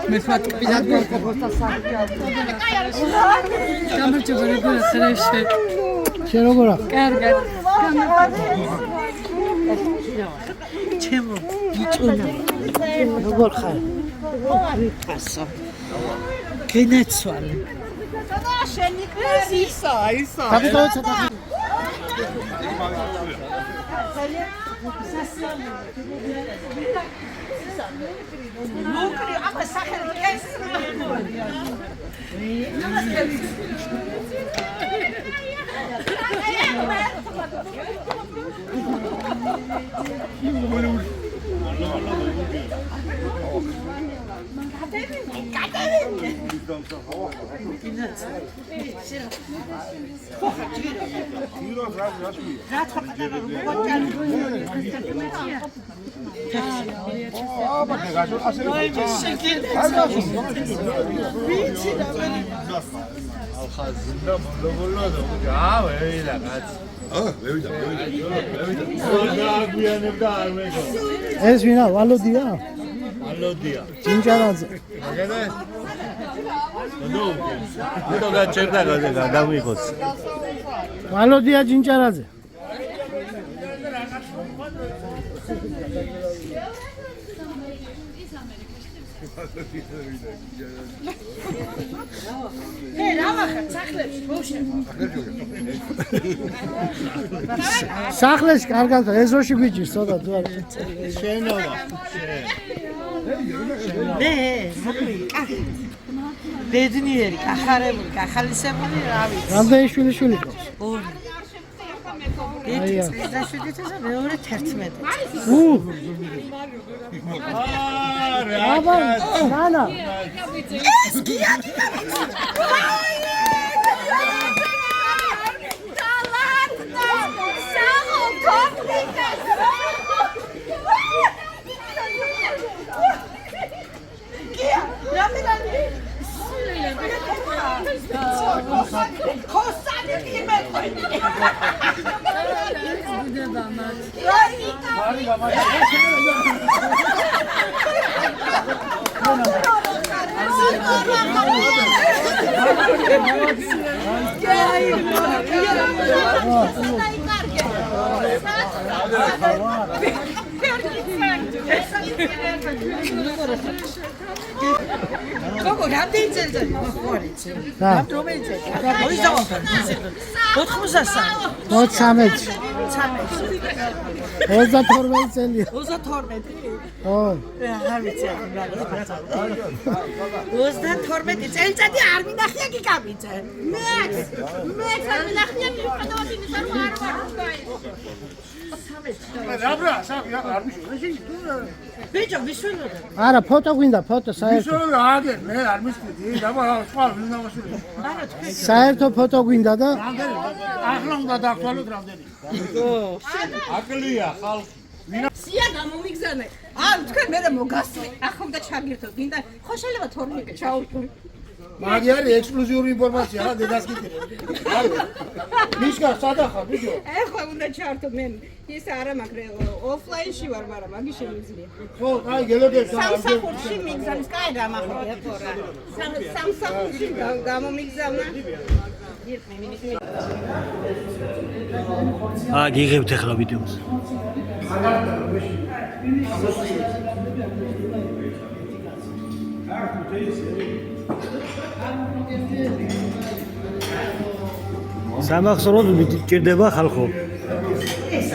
მე ფატკიდან გქონდა სამი. გამარჯობა როგორ ხარ? შენ როგორ ხარ? კარგად. ჩემო ბიჭუნა როგორ ხარ? ვიფასო. გენაცვალე. და შენი კვერი ისა. დაგიტოვეთ და ნუკრი აბა სახელი ეს ეს ვინა ვალოდია? ვალოდია. ჯინჯარაძე. აგედა? ნუ გაჩერდა გადავიღოს. ვალოდია ჯინჯარაძე. სახლებში კარგად ეზოში გვიჭირს ცოტა თუ არა შენობა მე ბედნიერი კახარებული კახალისებული რა ვიცი რამდენი შვილი ყავს? ორი ერთი და 7 წელს მეორე 11 აბა ნანა ეს გია Kogo რამდენი წელიწადი მოხარიცი? რამდენი წელი? ორი დავაფარ. 83. 13. 32 წელია. 32. ო. არ ვიცი რა გასაცა. 32 წელიწადი არ მინახია გიგაბიძე. მე არ მინახია გიგაბიძე არ ვარ. ბიჭო ვისველოდა. არა ფოტო გვინდა ფოტო საერთო. აგერ მე არ მისწრდი და სხვა ვინ დავასრულე. საერთო ფოტო გვინდა და ახლა უნდა დავთვალოთ რამდენი. აკლია ხალხი. სია გამომიგზავნე. თქვენ მე მოგასწრე. ახლა უნდა ჩაგირთო. გინდა ხო შეიძლება თორნიკე ჩაურთო. მაგი არის ექსკლუზიური ინფორმაცია რა დედას გიტირე. მიშკა სადახარ ბიჭო. ახლა უნდა ჩავრთო მე. ის არა მაგრამ ოფლაინში ვარ, მაგრამ მაგი შემიძლია. ხო, აი გელოდე სამსახურში მიგზავნის, კაი რა მახოია თორა. სამსახურში გამომიგზავნა. გიღებთ ახლა ვიდეოს. სამახსოვროდ ჭირდება ხალხო. ეს